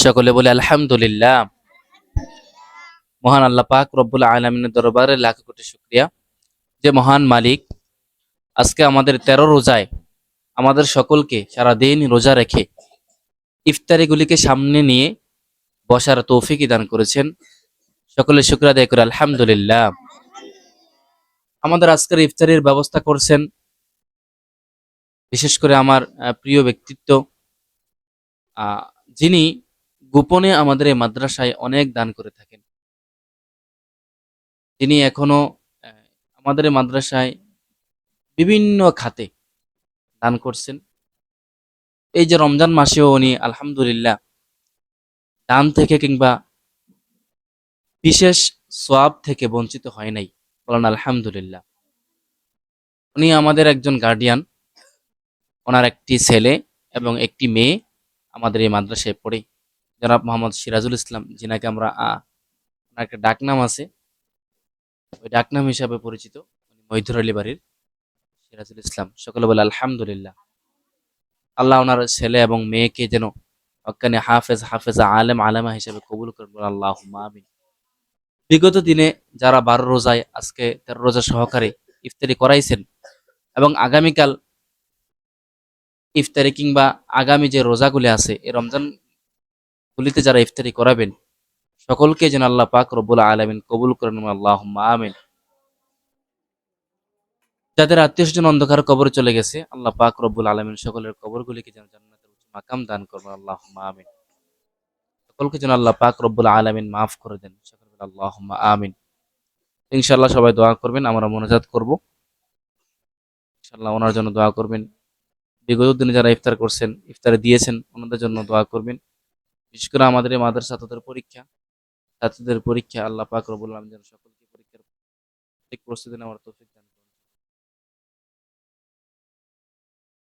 সকলে বলে আলহামদুলিল্লাহ। মহান আল্লাহ পাক রব্বুল আলামিনের দরবারে লাখ কোটি শুকরিয়া যে মহান মালিক আজকে আমাদের ১৩ রোজায় আমাদের সকলকে সারা দিন রোজা রেখে ইফতারিগুলিকে সামনে নিয়ে বসার তৌফিক দান করেছেন। সকলে শুকর আদায় করে আলহামদুলিল্লাহ। আমাদের আজকের ইফতারির ব্যবস্থা করছেন বিশেষ করে আমার প্রিয় ব্যক্তিত্ব, আহ, যিনি গোপনে আমাদের এই মাদ্রাসায় অনেক দান করে থাকেন। তিনি এখনো আহ, আমাদের এই মাদ্রাসায় বিভিন্ন খাতে দান করছেন। এই যে রমজান মাসেও উনি আলহামদুলিল্লাহ দান থেকে কিংবা বিশেষ সোয়াব থেকে বঞ্চিত হয় নাই। বলেন আলহামদুলিল্লাহ। উনি আমাদের একজন গার্ডিয়ান। ওনার একটি ছেলে এবং একটি মেয়ে আমাদের এই মাদ্রাসায় পড়ে। জনাব মোহাম্মদ সিরাজুল ইসলাম, যিনাকে আমরা ওনার একটা ডাকনাম আছে, ওই ডাকনাম হিসাবে পরিচিত। উনি মহিদুর আলী বাড়ির সিরাজুল ইসলাম। সকলে বলে আলহামদুলিল্লাহ। আল্লাহ ওনার ছেলে এবং মেয়েকে যেন হক্কানি হাফেজ, হাফেজা, আলেম, আলেমা হিসেবে কবুল করেন। বলে আল্লাহুম্মা আমিন। বিগত দিনে যারা ১২ রোজায় আজকে ১৩ রোজা সহকারে ইফতারি করাইছেন এবং আগামীকাল ইফতারি কিংবা আগামী যে রোজাগুলি আছে এই রমজান গুলিতে যারা ইফতারি করাবেন, সকলকে যেন আল্লাহ পাক রব্বুল আলামিন কবুল করেন। আল্লাহুম্মা আমিন। যাদের আত্মীয় স্বজন অন্ধকার কবরে চলে গেছে, আল্লাহ পাক রব্বুল আলামিন সকলের কবরগুলিকে যেন জান্নাতের উচ্চ মাকাম দান করবেন। আল্লাহুম্মা আমিন। সকলকে যেন আল্লাহ পাক রব্বুল আলামিন মাফ করে দেন। সকলে বলে আল্লাহুম্মা আমিন। ইনশাআল্লাহ সবাই দোয়া করবেন, আমরা মোনাজাত করব। ইনশাআল্লাহ ওনার জন্য দোয়া করবেন। বিগত দিনে যারা ইফতার করছেন, ইফতারে দিয়েছেন, ওনাদের জন্য দোয়া করবেন। বিশেষ করে আমাদের এই মাদ্রাসা ছাত্রদের পরীক্ষা আল্লাহ পাক রব্বুল আলামিন যেন সকলকে পরীক্ষার ঠিক প্রস্তুতি নেওয়ার তৌফিক দান